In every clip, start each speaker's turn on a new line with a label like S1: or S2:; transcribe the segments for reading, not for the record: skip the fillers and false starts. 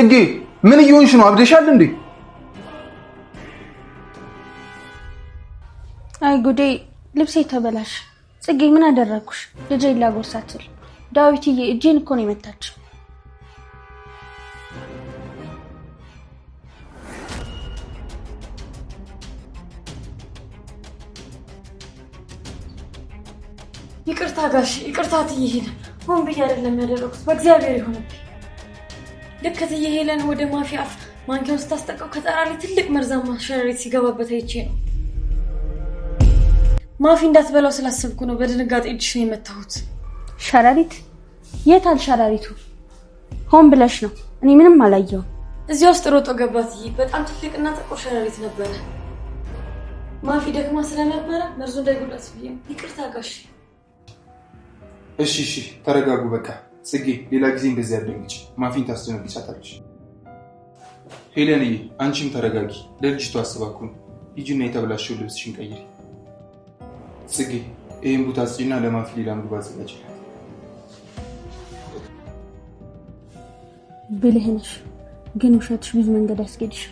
S1: ጽጌ ምን እየሆንሽ ነው? አብደሻል እንዴ?
S2: አይ ጉዴ ልብሴ ተበላሽ። ጽጌ ምን አደረኩሽ? ልጄ ላጎርሳትል ዳዊትዬ እጄን እኮ ነው የመታች።
S3: ይቅርታ ጋሽ ይቅርታ እትዬ ሄለን ሆን ብዬ አይደለም ያደረኩት በእግዚአብሔር ይሁንብኝ። ልክ እትዬ ሄለን ወደ ማፊ አፍ ማንኪያውን ስታስጠቀው ከጠራሪ ትልቅ መርዛማ ሸረሪት ሲገባበት አይቼ ነው። ማፊ እንዳትበላው ስላሰብኩ ነው በድንጋጤ እጅሽ ነው የመታሁት።
S2: ሸረሪት? የት አለ ሸረሪቱ? ሆን ብለሽ ነው? እኔ ምንም አላየሁም።
S3: እዚያ ውስጥ ሮጦ ገባት። በጣም ትልቅና ጥቁር ሸረሪት ነበረ። ማፊ ደክማ ስለነበረ መርዙ እንዳይጎዳት ብዬ ነው። ይቅርታ ጋሽ።
S1: እሺ ተረጋጉ በቃ። ጽጌ ሌላ ጊዜ እንደዚህ ያደርግሽ ማፊን ታስደነግጫታለሽ። ሄለንዬ አንቺም ተረጋጊ። ለልጅቷ አስባኩ ነው። ሂጂና የተበላሸው ልብስሽን ቀይሪ። ጽጌ ይሄን ቦታ ጽጂና ለማፊ ሌላ ምግብ አዘጋጅላት።
S2: ብልህ ነሽ ግን ውሸትሽ ብዙ መንገድ ያስኬድሽ።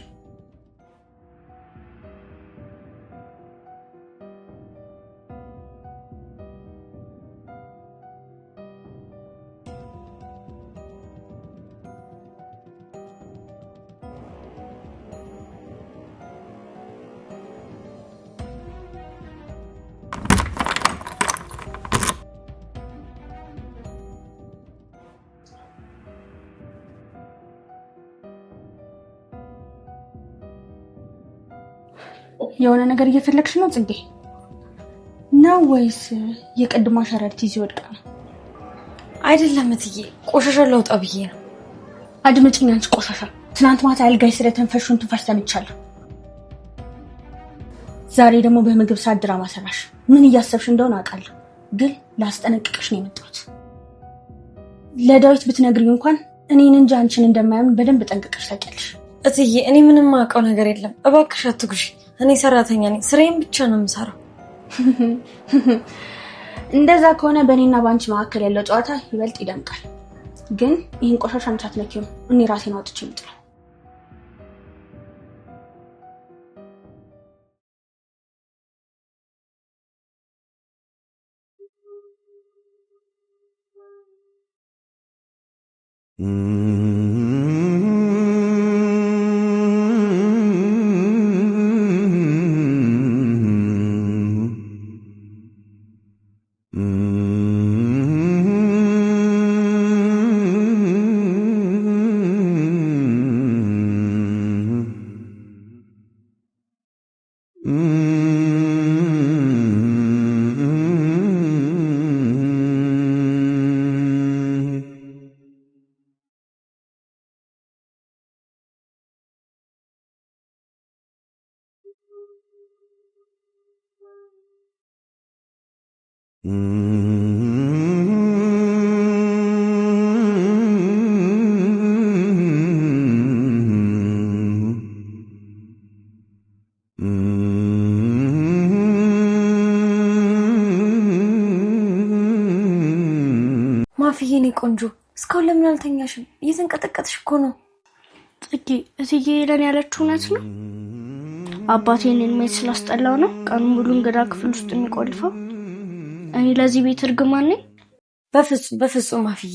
S2: የሆነ ነገር እየፈለግሽ ነው ጽጌ? ነው ወይስ የቀድሞ ሸረሪት ይዞ ወድቃ ነው?
S3: አይደለም እትዬ ቆሻሻ ላውጣ ብዬ ነው።
S2: አድምጪኝ አንቺ ቆሻሻ። ትናንት ማታ አልጋይ ስለተንፈሹን ትንፋሽ ሰምቻለሁ። ዛሬ ደግሞ በምግብ ሰዓት ድራማ ሰራሽ። ምን እያሰብሽ እንደሆነ አውቃለሁ፣ ግን ላስጠነቅቅሽ ነው የመጣሁት። ለዳዊት ብትነግሪኝ እንኳን እኔን እንጂ አንቺን እንደማያምን በደንብ ጠንቅቀሽ ታውቂያለሽ።
S3: እትዬ እኔ ምንም ማውቀው ነገር የለም። እባክሽ አትጉሺ። እኔ ሰራተኛ ነኝ፣ ስራዬን ብቻ ነው የምሰራው።
S2: እንደዛ ከሆነ በእኔና በአንቺ መካከል ያለው ጨዋታ ይበልጥ ይደምቃል። ግን ይህን ቆሻሻ አንቺ አትነኪውም፣ እኔ ራሴን አውጥቼ የምጥለው።
S3: ማፊዬ እኔ ቆንጆ እስካሁን ለምን አልተኛሽም? እየተንቀጠቀጥሽ እኮ ነው።
S2: ጽጌ እትዬ ሄለን ያለችው እውነት ነው? አባቴን እኔን ስላስጠላው ነው ቀኑን ሙሉ እንግዳ ክፍል ውስጥ የሚቆልፈው? እኔ ለዚህ ቤት እርግማን ነኝ?
S3: በፍጹም ማፊዬ፣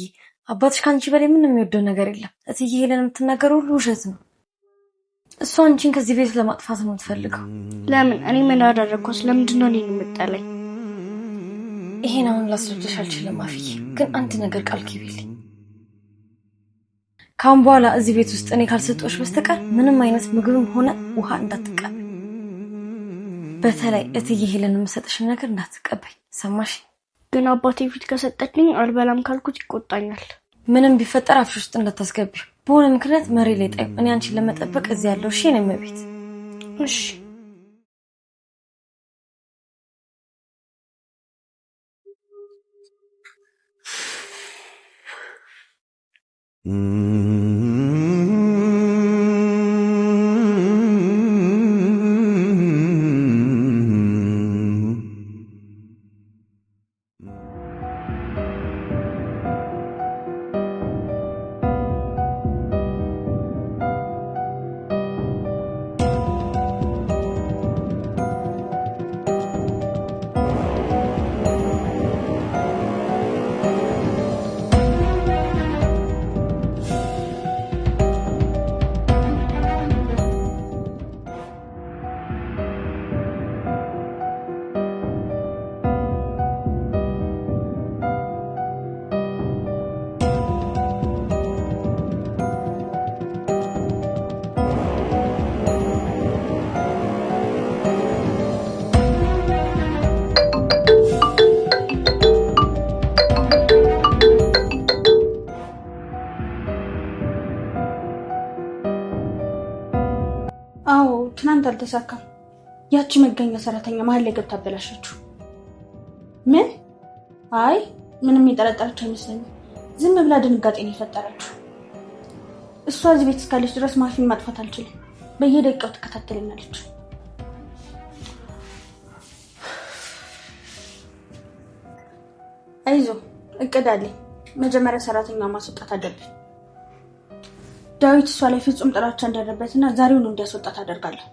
S3: አባትሽ ካንቺ በላይ ምንም የሚወደው ነገር የለም። እትዬ ሄለን የምትናገረው ሁሉ ውሸት ነው። እሷ አንቺን ከዚህ ቤት ለማጥፋት ነው የምትፈልገው።
S2: ለምን? እኔ ምን አደረኩት? ለምንድን ነው እኔን የምጠላኝ?
S3: ይሄን አሁን ላስረዳሽ አልችልም ማፊዬ፣ ግን አንድ ነገር ቃል ግቢልኝ። ካሁን በኋላ እዚህ ቤት ውስጥ እኔ ካልሰጠሁሽ በስተቀር ምንም አይነት ምግብም ሆነ ውሃ እንዳትቀበይ። በተለይ እትዬ ሄለን የምሰጥሽን ነገር እንዳትቀበይ፣ ሰማሽ?
S2: ግን አባቴ ፊት ከሰጠችኝ አልበላም ካልኩት ይቆጣኛል።
S3: ምንም ቢፈጠር አፍሽ ውስጥ እንዳታስገቢ። በሆነ ምክንያት መሬ ላይ ጣይ። እኔ አንቺን ለመጠበቅ እዚህ ያለው እሺ ነው የመቤት።
S2: እሺ አልተሳካም። ያቺ መገኛ ሰራተኛ መሀል ላይ ገብታ አበላሸችው። ምን? አይ ምንም የጠረጠረች አይመስለኝም። ዝም ብላ ድንጋጤን የፈጠረችው። እሷ እዚህ ቤት እስካለች ድረስ ማፊን ማጥፋት አልችልም። በየደቂቃው ትከታተለኛለች። አይዞ እቅድ አለኝ። መጀመሪያ ሰራተኛዋ ማስወጣት አለብኝ። ዳዊት እሷ ላይ ፍጹም ጥላቻ እንዳለበትና ዛሬውን እንዲያስወጣት አደርጋለሁ።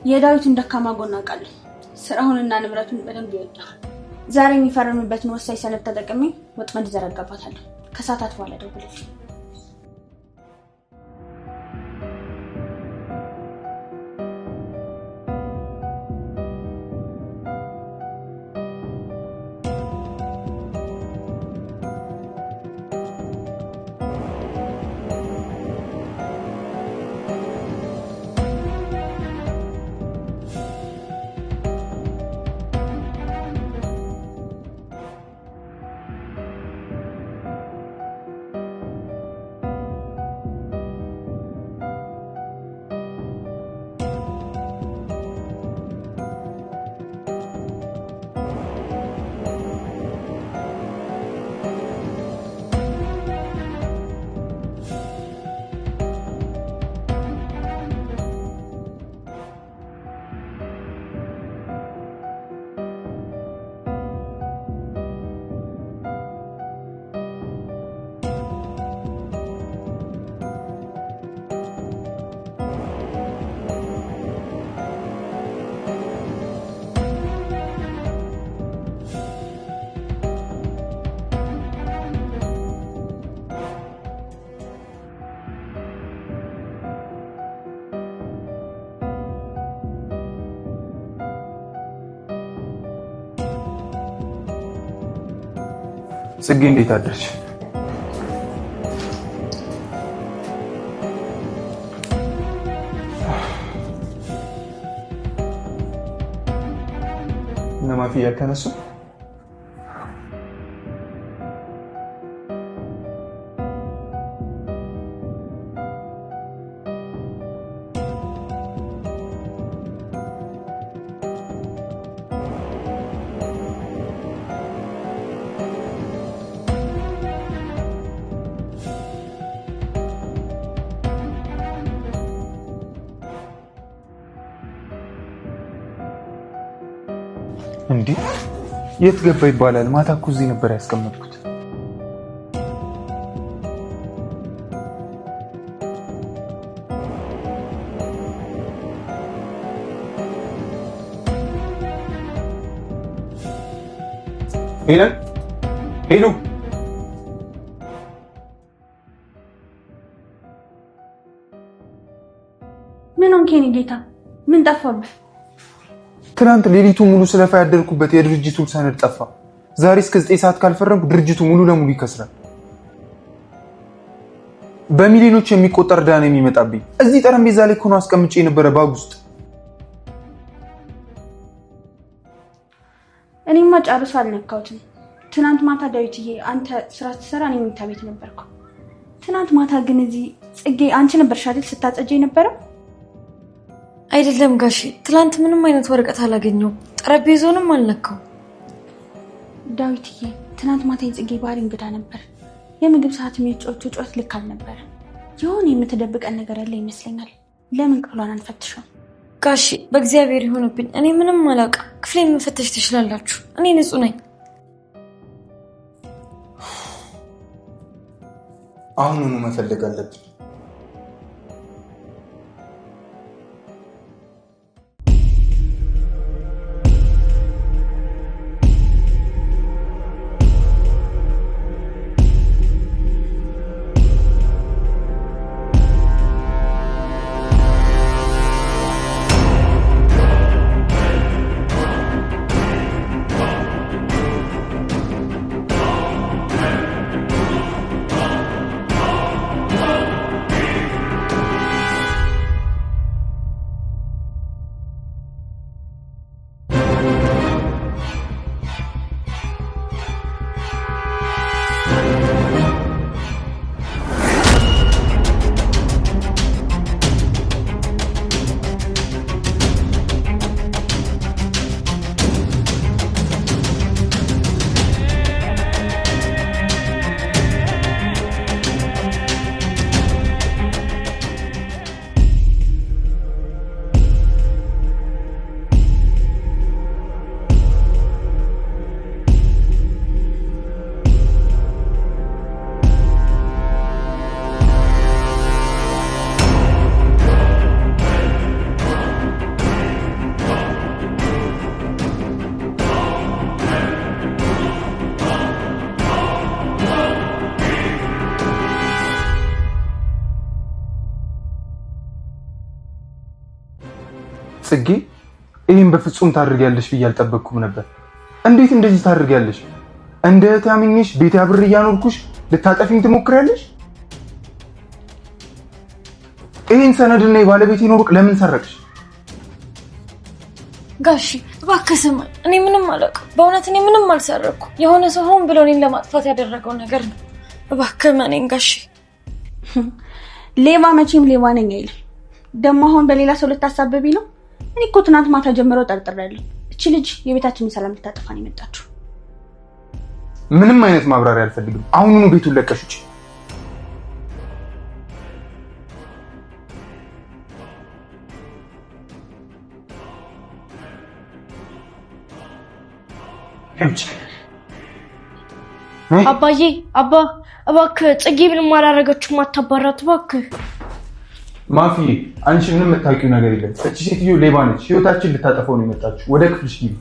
S2: የዳዊትን ደካማ ጎን አውቃለሁ። ስራውንና ንብረቱን በደንብ ይወዳል። ዛሬ የሚፈርምበትን ወሳኝ ሰነድ ተጠቅሜ ወጥመድ ዘረጋባታለሁ። ከሰዓታት በኋላ ደውልልኝ።
S1: ጽጌ እንዴት አደርሽ? እነ ማፊ ያልተነሱ? እንዴ የት ገባ ይባላል? ማታ እኮ እዚህ ነበር ያስቀመጥኩት። ሄለን ሄሉ
S2: ምን ሆንክ የኔ ጌታ? ምን ጠፋብህ?
S1: ትናንት ሌሊቱ ሙሉ ስለፋ ያደርኩበት የድርጅቱ ሰነድ ጠፋ። ዛሬ እስከ 9 ሰዓት ካልፈረምኩ ድርጅቱ ሙሉ ለሙሉ ይከስራል። በሚሊዮኖች የሚቆጠር ዕዳ ነው የሚመጣብኝ። እዚህ ጠረጴዛ ላይ ሆኖ አስቀምጬ የነበረ ባግ ውስጥ።
S2: እኔማ ጨርሶ አልነካሁትም። ትናንት ማታ ዳዊትዬ አንተ ስራ ስትሰራ እኔ መኝታ ቤት ነበርኩ። ትናንት ማታ ግን እዚህ ጽጌ አንቺ ነበርሽ አይደል ስታጸጂ ነበረው?
S3: አይደለም ጋሺ፣ ትላንት ምንም አይነት ወረቀት አላገኘው፣ ጠረጴዛውንም አልነካው።
S2: ዳዊትዬ ትናንት ማታ የጽጌ ባህሪ እንግዳ ነበር። የምግብ ሰዓት የሚጮቹ ጮት ልክ አልነበረ። የሆነ የምትደብቀን ነገር ያለ ይመስለኛል። ለምን ክፍሏን አንፈትሽው?
S3: ጋሺ በእግዚአብሔር ይሆንብኝ፣ እኔ ምንም አላውቅም። ክፍሌን መፈተሽ ትችላላችሁ፣ እኔ ንጹህ ነኝ።
S1: አሁኑኑ መፈለግ አለብን። ጽጌ ይሄን በፍጹም ታደርጊያለሽ ብዬ አልጠበቅኩም ነበር። እንዴት እንደዚህ ታደርጊያለሽ? እንደ እህት አምኜሽ ቤት አብሬ እያኖርኩሽ ልታጠፊኝ ትሞክሪያለሽ? ይሄን ሰነድና የባለቤቴን ወርቅ ለምን ሰረቅሽ?
S3: ጋሺ እባክህ ስማኝ፣ እኔ ምንም አላውቅም። በእውነት እኔ ምንም አልሰረኩም። የሆነ ሰው ሆን ብሎ እኔን ለማጥፋት ያደረገው ነገር ነው። እባክህ እመነኝ ጋሺ።
S2: ሌባ መቼም ሌባ ነኝ አይልም። ደግሞ አሁን በሌላ ሰው ልታሳብቢ ነው? እኔ እኮ ትናንት ማታ ጀምሮ ጠርጥሬያለሁ። እቺ ልጅ የቤታችንን ሰላም ልታጠፋ ነው የመጣችው።
S1: ምንም አይነት ማብራሪያ አልፈልግም። አሁኑኑ ቤቱን ለቀሽ ውጪ።
S4: አባዬ እባክህ ጽጌ ምንም አላደረገችም፣ አታባራት እባክህ።
S1: ማፊ አንቺ ምንም የምታውቂው ነገር የለም። እቺ ሴትዮ ሌባ ነች። ህይወታችን ልታጠፋው ነው የመጣችው። ወደ ክፍልሽ ግቢ።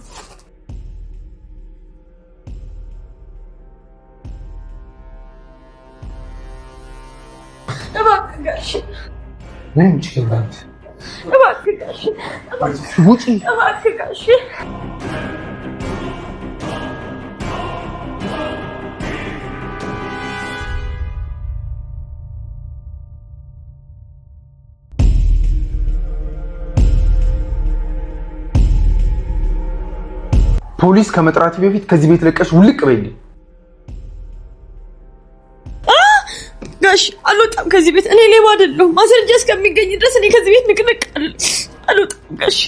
S3: እባክህ ጋሺ፣
S1: ምንም ችግር የለም።
S3: እባክህ ጋሺ፣
S1: ውጪ።
S3: እባክህ ጋሺ።
S1: ፖሊስ ከመጥራቴ በፊት ከዚህ ቤት ለቀሽ ውልቅ በይልኝ።
S3: ጋሽ አልወጣም ከዚህ ቤት። እኔ ሌባ አይደለሁም። ማስረጃ እስከሚገኝ ድረስ እኔ ከዚህ ቤት ንቅንቅ አልወጣም ጋሽ።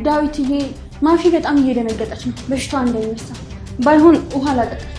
S2: ዳዊትዬ ማፊ በጣም እየደነገጠች ነው። በሽታዋ እንዳይነሳ ባይሆን ውሃ ላጠጣት።